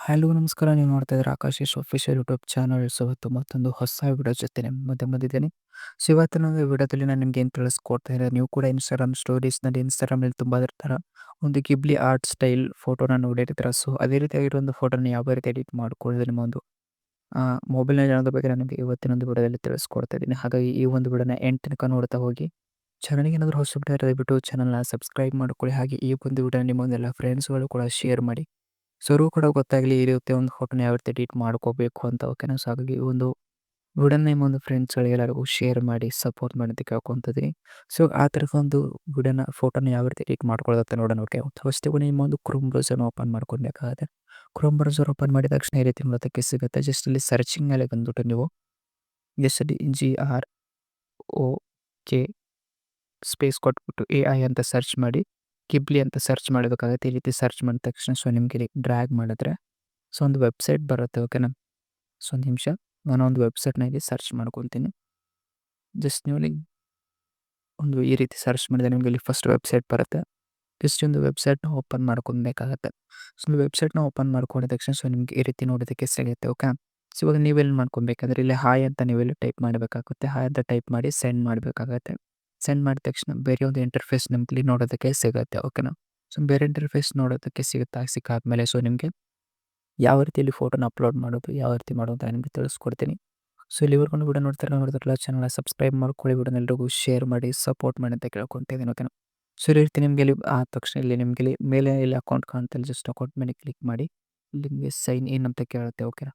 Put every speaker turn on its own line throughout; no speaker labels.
Hello ನಮಸ್ಕಾರ. ನೀವು ನೋಡ್ತಾ ಇದ್ದೀರಾ ಆಕಾಶೇಶ್ ಅಫಿಷಿಯಲ್ ಯೂಟ್ಯೂಬ್ ಚಾನಲ್. ಸೊ ಇವತ್ತು ಮತ್ತೊಂದು ಹೊಸ ವಿಡಿಯೋ ಜೊತೆ ನಿಮ್ಮ ಮುಂದೆ ಬಂದಿದ್ದೇನೆ. ಸೊ ಇವತ್ತಿನ ಒಂದು ವಿಡಿಯೋದಲ್ಲಿ ನಾನು ನಿಮ್ಗೆ ಏನು ತಿಳಿಸ್ಕೊಡ್ತಾ ಇದ್ದಾರೆ, ನೀವು ಕೂಡ ಇನ್ಸ್ಟಾಗ್ರಾಮಲ್ಲಿ ತುಂಬ ಥರ ಒಂದು ಗಿಬ್ಲಿ ಆರ್ಟ್ ಸ್ಟೈಲ್ ಫೋಟೋನ ನೋಡಿರ್ತೀರ. ಸೊ ಅದೇ ರೀತಿಯಾಗಿರೋ ಒಂದು ಫೋಟೋನ ಯಾವ ರೀತಿ ಎಡಿಟ್ ಮಾಡ್ಕೊಳ್ಳೋದು ನಿಮ್ಮ ಒಂದು ಮೊಬೈಲ್ನಲ್ಲಿ ಅನ್ನೋದ್ರ ಬಗ್ಗೆ ನಾನು ನಿಮಗೆ ಇವತ್ತಿನ ಒಂದು ವಿಡಿಯೋದಲ್ಲಿ ತಿಳಿಸ್ಕೊಡ್ತಾ ಇದ್ದೀನಿ. ಹಾಗಾಗಿ ಈ ಒಂದು ವಿಡಿಯೋನ ಎಂಡ್ ತನಕ ನೋಡ್ತಾ ಹೋಗಿ. ಚಾನಲ್ಗೆ ಏನಾದರೂ ಹೊಸಬ್ರು ದಯವಿಟ್ಟು ಚಾನಲ್ನ ಸಬ್ಸ್ಕ್ರೈಬ್ ಮಾಡ್ಕೊಳ್ಳಿ. ಹಾಗೆ ಈ ಒಂದು ವಿಡಿಯೋ ನಿಮ್ಮ ಒಂದೆಲ್ಲ ಫ್ರೆಂಡ್ಸ್ಗಳು ಕೂಡ ಶೇರ್ ಮಾಡಿ. ಸೊ ಅವ್ರಿಗೂ ಕೂಡ ಗೊತ್ತಾಗಲಿ ಈ ರೀತಿ ಒಂದು ಫೋಟೋನ ಯಾವ ರೀತಿ ಎಡಿಟ್ ಮಾಡ್ಕೋಬೇಕು ಅಂತ. ಓಕೆನಾ. ಸೊ ಹಾಗಾಗಿ ಈ ಒಂದು ವಿಡಿಯೋನ ನಿಮ್ಮ ಒಂದು ಫ್ರೆಂಡ್ಸ್ಗಳಿಗೆ ಎಲ್ಲರಿಗೂ ಶೇರ್ ಮಾಡಿ ಸಪೋರ್ಟ್ ಮಾಡಿ ಅಂತ ಕೇಳ್ಕೊತಿದ್ದೀನಿ. ಸೊ ಆ ಥರದ ಒಂದು ಫೋಟೋನ ಯಾವ ರೀತಿ ಎಡಿಟ್ ಮಾಡ್ಕೊಳ್ಳೋದು ಅಂತ ನೋಡೋಣ. ಓಕೆ, ಫಸ್ಟಿಗೆ ನಿಮ್ಮ ಒಂದು ಕ್ರೋಮ್ ಬ್ರೌಸರ್ನ ಓಪನ್ ಮಾಡ್ಕೊಬೇಕಾಗುತ್ತೆ. ಕ್ರೋಮ್ ಬ್ರೌಸರ್ ಓಪನ್ ಮಾಡಿದ ತಕ್ಷಣ ಈ ರೀತಿ ನೋಡೋದಕ್ಕೆ ಸಿಗುತ್ತೆ. ಜಸ್ಟ್ ಇಲ್ಲಿ ಸರ್ಚಿಂಗ್ ಮೇಲೆ ಬಂದ್ಬಿಟ್ಟು ನೀವು ಜಸ್ಟ್ ಅಲ್ಲಿ GROK ಸ್ಪೇಸ್ ಕೊಟ್ಬಿಟ್ಟು AI ಅಂತ ಸರ್ಚ್ ಮಾಡಿ ಗಿಬ್ಲಿ ಅಂತ ಸರ್ಚ್ ಮಾಡಬೇಕಾಗುತ್ತೆ. ಈ ರೀತಿ ಸರ್ಚ್ ಮಾಡಿದ ತಕ್ಷಣ ಸೊ ನಿಮಗೆ ಇಲ್ಲಿ ಡ್ರ್ಯಾಗ್ ಮಾಡಿದ್ರೆ ಸೊ ಒಂದು ವೆಬ್ಸೈಟ್ ಬರುತ್ತೆ. ಓಕೆನಾ. ಸೊ ಒಂದು ನಿಮಿಷ, ನಾನು ಒಂದು ವೆಬ್ಸೈಟ್ನ ಇಲ್ಲಿ ಸರ್ಚ್ ಮಾಡ್ಕೊತೀನಿ. ಜಸ್ಟ್ ನೀವು ಇಲ್ಲಿ ಒಂದು ಈ ರೀತಿ ಸರ್ಚ್ ಮಾಡಿದ್ರೆ ನಿಮಗೆ ಇಲ್ಲಿ ಫಸ್ಟ್ ವೆಬ್ಸೈಟ್ ಬರುತ್ತೆ. ಜಸ್ಟ್ ಒಂದು ವೆಬ್ಸೈಟ್ನ ಓಪನ್ ಮಾಡ್ಕೊಬೇಕಾಗತ್ತೆ. ಸೊ ವೆಬ್ಸೈಟ್ನ ಓಪನ್ ಮಾಡ್ಕೊಂಡಿದ ತಕ್ಷಣ ಸೊ ನಿಮಗೆ ಈ ರೀತಿ ನೋಡೋದಕ್ಕೆ ಸಿಗುತ್ತೆ. ಓಕೆ. ಸೊ ಇವಾಗ ನೀವೆಲ್ಲಿ ಮಾಡ್ಕೊಬೇಕಂದ್ರೆ ಇಲ್ಲಿ ಹಾಯ್ ಅಂತ ನೀವೆಲ್ಲಿ ಟೈಪ್ ಮಾಡಬೇಕಾಗುತ್ತೆ. ಹಾಯ್ ಅಂತ ಟೈಪ್ ಮಾಡಿ ಸೆಂಡ್ ಮಾಡಬೇಕಾಗತ್ತೆ. ಸೆಂಡ್ ಮಾಡಿದ ತಕ್ಷಣ ಬೇರೆ ಒಂದು ಇಂಟರ್ಫೇಸ್ ನಿಮ್ಗೆ ಇಲ್ಲಿ ನೋಡೋದಕ್ಕೆ ಸಿಗುತ್ತೆ. ಓಕೆನಾ. ಸೊ ಬೇರೆ ಇಂಟರ್ಫೇಸ್ ನೋಡೋದಕ್ಕೆ ಸಿಕ್ಕಾದ್ಮೇಲೆ ಸೊ ನಿಮಗೆ ಯಾವ ರೀತಿಯಲ್ಲಿ ಫೋಟೋನ ಅಪ್ಲೋಡ್ ಮಾಡೋದು, ಯಾವ ರೀತಿ ಮಾಡೋದು ಅಂತ ನಿಮಗೆ ತಿಳಿಸ್ಕೊಡ್ತೀನಿ. ಸೊ ಇಲ್ಲಿವರೆಗೂ ವಿಡಿಯೋ ನೋಡ್ತಾರಲ್ಲ ಚಾನಲ್ನ ಸಬ್ಸ್ಕ್ರೈಬ್ ಮಾಡ್ಕೊಳ್ಳಿ. ವಿಡಿಯೋನ ಎಲ್ರಿಗೂ ಶೇರ್ ಮಾಡಿ ಸಪೋರ್ಟ್ ಮಾಡಿ ಅಂತ ಕೇಳ್ಕೊತಿದ್ದೀನಿ. ಓಕೆನಾ. ಸೊ ಈ ರೀತಿ ನಿಮಗೆ ಇಲ್ಲಿ ಆದ ತಕ್ಷಣ ಇಲ್ಲಿ ನಿಮಗೆ ಇಲ್ಲಿ ಮೇಲೆ ಇಲ್ಲಿ ಅಕೌಂಟ್ ಕಾಣ್ತಲ್ಲ, ಜಸ್ಟ್ ಅಕೌಂಟ್ ಮೇಲೆ ಕ್ಲಿಕ್ ಮಾಡಿ ಇಲ್ಲಿ ನಿಮಗೆ ಸೈನ್ ಇನ್ ಅಂತ ಕೇಳುತ್ತೆ. ಓಕೆನಾ.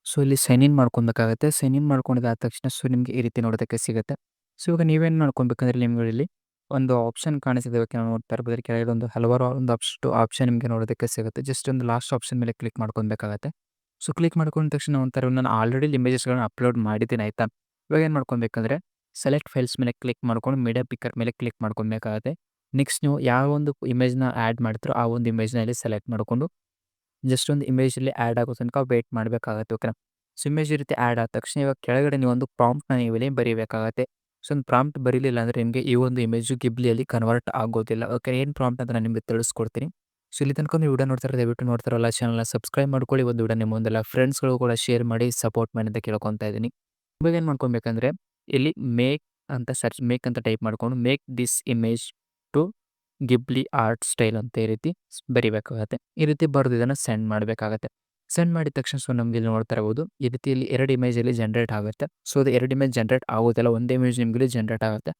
ಸೊ ಇಲ್ಲಿ ಸೈನ್ ಇನ್ ಮಾಡ್ಕೊಬೇಕಾಗುತ್ತೆ. ಸೈನ್ ಇನ್ ಮಾಡ್ಕೊಂಡಿದ್ದಾದ ತಕ್ಷಣ ಸೊ ನಿಮಗೆ ಈ ರೀತಿ ನೋಡೋದಕ್ಕೆ ಸಿಗುತ್ತೆ. ಸೊ ಇವಾಗ ನೀವೇನು ಮಾಡ್ಕೊಬೇಕಂದ್ರೆ ನಿಮ್ಗೆ ಇಲ್ಲಿ ಒಂದು ಆಪ್ಷನ್ ಕಾಣಿಸಿದೆ. ಓಕೆ, ನಾವು ನೋಡ್ತಾ ಇರ್ಬೋದು ಕೆಳಗಡೆ ಒಂದು ಹಲವಾರು ಒಂದು ಆಪ್ಷನ್ ನಿಮಗೆ ನೋಡೋದಕ್ಕೆ ಸಿಗುತ್ತೆ. ಜಸ್ಟ್ ಒಂದು ಲಾಸ್ಟ್ ಆಪ್ಷನ್ ಮೇಲೆ ಕ್ಲಿಕ್ ಮಾಡ್ಕೊಬೇಕಾಗತ್ತೆ. ಸೊ ಕ್ಲಿಕ್ ಮಾಡ್ಕೊಂಡ ತಕ್ಷಣ ಒಂಥರ ನಾನು ಆಲ್ರೆಡಿ ಇಮೇಜಸ್ಗಳನ್ನ ಅಪ್ಲೋಡ್ ಮಾಡಿದ್ದೀನಿ ಆಯಿತಾ. ಇವಾಗ ಏನು ಮಾಡ್ಕೊಬೇಕಂದ್ರೆ ಸೆಲೆಕ್ಟ್ ಫೈಲ್ಸ್ ಮೇಲೆ ಕ್ಲಿಕ್ ಮಾಡ್ಕೊಂಡು ಮೀಡಿಯಾ ಪಿಕ್ಕರ್ ಮೇಲೆ ಕ್ಲಿಕ್ ಮಾಡ್ಕೊಬೇಕಾಗತ್ತೆ. ನೆಕ್ಸ್ಟ್ ನೀವು ಯಾವ ಒಂದು ಇಮೇಜ್ನ ಆ್ಯಡ್ ಮಾಡ್ತೀರೋ ಆ ಒಂದು ಇಮೇಜ್ನ ಇಲ್ಲಿ ಸೆಲೆಕ್ಟ್ ಮಾಡಿಕೊಂಡು ಜಸ್ಟ್ ಒಂದು ಇಮೇಜಲ್ಲಿ ಆ್ಯಡ್ ಆಗೋ ತನಕ ವೇಟ್ ಮಾಡಬೇಕಾಗತ್ತೆ. ಓಕೆನಾ. ಸೊ ಇಮೇಜ್ ಈ ರೀತಿ ಆ್ಯಡ್ ಆದ ತಕ್ಷಣ ಇವಾಗ ಕೆಳಗಡೆ ನೀವು ಒಂದು ಪ್ರಾಂಪ್ಟ್ನ ನೀವು ಇಲ್ಲಿ ಬರೀಬೇಕಾಗತ್ತೆ. ಸೊ ಒಂದು ಪ್ರಾಂಪ್ಟ್ ಬರೀಲಿಲ್ಲ ಅಂದರೆ ನಿಮಗೆ ಈ ಒಂದು ಇಮೇಜು ಗಿಬ್ಲಿಯಲ್ಲಿ ಕನ್ವರ್ಟ್ ಆಗೋದಿಲ್ಲ. ಓಕೆ, ಏನು ಪ್ರಾಂಪ್ಟ್ ಅಂತ ನಾನು ನಿಮಗೆ ತಿಳಿಸ್ಕೊಡ್ತೀನಿ. ಸೊ ಇಲ್ಲಿ ತನಕ ನೀವು ವಿಡಿಯೋ ನೋಡ್ತಾರೆ ದಯವಿಟ್ಟು ನೋಡ್ತಾರಲ್ಲ ಚಾನಲ್ನ ಸಬ್ಸ್ಕ್ರೈಬ್ ಮಾಡ್ಕೊಳ್ಳಿ. ಒಂದು ವಿಡಿಯೋ ನಿಮ್ಮ ಮುಂದೆಲ್ಲ ಫ್ರೆಂಡ್ಸ್ಗಳು ಕೂಡ ಶೇರ್ ಮಾಡಿ ಸಪೋರ್ಟ್ ಮಾಡಿ ಅಂತ ಕೇಳ್ಕೊತಾ ಇದ್ದೀನಿ. ಇವಾಗ ಏನು ಮಾಡ್ಕೊಬೇಕಂದ್ರೆ ಇಲ್ಲಿ ಮೇಕ್ ಅಂತ ಟೈಪ್ ಮಾಡ್ಕೊಂಡು make this image to Ghibli art style ಅಂತ ಈ ರೀತಿ ಬರಿಬೇಕಾಗತ್ತೆ. ಈ ರೀತಿ ಬರೆದು ಇದನ್ನು ಸೆಂಡ್ ಮಾಡಬೇಕಾಗತ್ತೆ. ಸೆಂಡ್ ಮಾಡಿದ ತಕ್ಷಣ ಸೊ ನಮ್ಗೆ ಇಲ್ಲಿ ನೋಡ್ತಾ ಇರ್ಬೋದು ಈ ರೀತಿಯಲ್ಲಿ 2 ಇಮೇಜಲ್ಲಿ ಜನ್ರೇಟ್ ಆಗುತ್ತೆ. ಸೊ ಅದು 2 ಇಮೇಜ್ ಜನ್ರೇಟ್ ಆಗೋದಿಲ್ಲ, ಒಂದೇ ಇಮೇಜ್ ನಿಮ್ಗೆ ಜನ್ರೇಟ್ ಆಗುತ್ತೆ.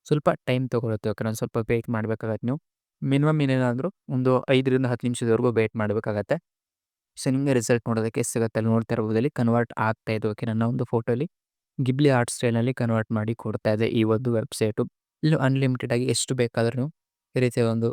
ಸ್ವಲ್ಪ ಟೈಮ್ ತೊಗೊಳುತ್ತೆ. ಓಕೆ, ನಾನು ಸ್ವಲ್ಪ ವೆಯ್ಟ್ ಮಾಡಬೇಕಾಗತ್ತೆ. ನೀವು ಮಿನಿಮಮ್ ಏನೇನಾದರೂ ಒಂದು 5ರಿಂದ 10 ನಿಮಿಷದವರೆಗೂ ವೆಯ್ಟ್ ಮಾಡಬೇಕಾಗತ್ತೆ. ಸೊ ನಿಮಗೆ ರಿಸಲ್ಟ್ ನೋಡೋದಕ್ಕೆ ಸಿಗುತ್ತೆ. ಅಲ್ಲಿ ನೋಡ್ತಾ ಇರ್ಬೋದು ಇಲ್ಲಿ ಕನ್ವರ್ಟ್ ಆಗ್ತಾ ಇದೆ. ಓಕೆ, ನನ್ನ ಒಂದು ಫೋಟೋಲಿ ಗಿಬ್ಲಿ ಆರ್ಟ್ ಸ್ಟೈಲ್ನಲ್ಲಿ ಕನ್ವರ್ಟ್ ಮಾಡಿ ಕೊಡ್ತಾ ಇದೆ ಈ ಒಂದು ವೆಬ್ಸೈಟು. ಇಲ್ಲಿ ಅನ್ಲಿಮಿಟೆಡ್ ಆಗಿ ಎಷ್ಟು ಬೇಕಾದರೂ ನೀವು ಈ ರೀತಿಯ ಒಂದು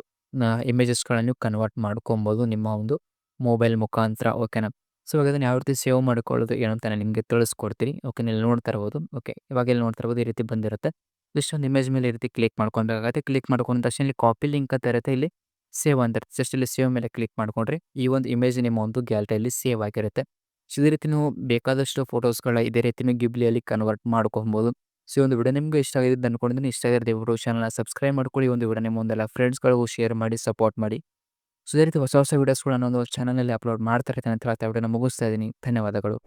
ಇಮೇಜಸ್ಗಳನ್ನು ನೀವು ಕನ್ವರ್ಟ್ ಮಾಡ್ಕೊಬೋದು ನಿಮ್ಮ ಒಂದು ಮೊಬೈಲ್ ಮುಖಾಂತರ. ಓಕೆನಾ. ಸೊ ಇವಾಗ ಅದನ್ನು ಯಾವ ರೀತಿ ಸೇವ್ ಮಾಡ್ಕೊಳ್ಳೋದು ಏನು ಅಂತ ನಾನು ನಿಮಗೆ ತಿಳಿಸ್ಕೊಡ್ತೀನಿ. ಓಕೆ, ಇಲ್ಲಿ ನೋಡ್ತಾ ಇರ್ಬೋದು. ಓಕೆ, ಇವಾಗ ಇಲ್ಲಿ ನೋಡ್ತಾ ಇರ್ಬೋದು ಈ ರೀತಿ ಬಂದಿರುತ್ತೆ. ಜಸ್ಟ್ ಒಂದು ಇಮೇಜ್ ಮೇಲೆ ಈ ರೀತಿ ಕ್ಲಿಕ್ ಮಾಡ್ಕೊಬೇಕಾಗುತ್ತೆ. ಕ್ಲಿಕ್ ಮಾಡ್ಕೊಂಡ ತಕ್ಷಣ ಇಲ್ಲಿ ಕಾಪಿ ಲಿಂಕ್ ಅಂತ ಇರುತ್ತೆ, ಇಲ್ಲಿ ಸೇವ್ ಅಂತ ಇರುತ್ತೆ. ಜಸ್ಟ್ ಇಲ್ಲಿ ಸೇವ್ ಮೇಲೆ ಕ್ಲಿಕ್ ಮಾಡ್ಕೊಂಡ್ರೆ ಈ ಒಂದು ಇಮೇಜ್ ನಿಮ್ಮ ಒಂದು ಗ್ಯಾಲರಿಯಲ್ಲಿ ಸೇವ್ ಆಗಿರುತ್ತೆ. ಸೊ ಇದೇ ರೀತಿ ನೀವು ಬೇಕಾದಷ್ಟು ಫೋಟೋಸ್ಗಳ ಇದೇ ರೀತಿ ನೀವು ಗಿಬ್ಲಿಯಲ್ಲಿ ಕನ್ವರ್ಟ್ ಮಾಡ್ಕೊಬೋದು. ಸೊ ಈ ಒಂದು ವಿಡಿಯೋ ನಿಮಗೆ ಇಷ್ಟ ಆಗಿದೆ ಅಂದ್ಕೊಂಡಿದ್ದೀನಿ. ಇಷ್ಟ ಆಗಿದ್ರೆ ದಯವಿಟ್ಟು ಚಾನಲ್ನ ಸಬ್ಸ್ಕ್ರೈಬ್ ಮಾಡ್ಕೊಳ್ಳಿ. ಒಂದು ವಿಡಿಯೋ ನಿಮ್ಮ ಮುಂದೆಲ್ಲ ಫ್ರೆಂಡ್ಸ್ಗಳಿಗೂ ಶೇರ್ ಮಾಡಿ ಸಪೋರ್ಟ್ ಮಾಡಿ. ಸೊ ಇದೇ ರೀತಿ ಹೊಸ ವಿಡಿಯೋಸ್ಗಳು ನಾನು ಚಾನಲಲ್ಲಿ ಅಪ್ಲೋಡ್ ಮಾಡ್ತಾ ಇರ್ತೀನಿ ಅಂತ ಹೇಳ್ತಾ ವಿಡಿಯೋನ ಮುಗಿಸ್ತಾ ಇದ್ದೀನಿ. ಧನ್ಯವಾದಗಳು.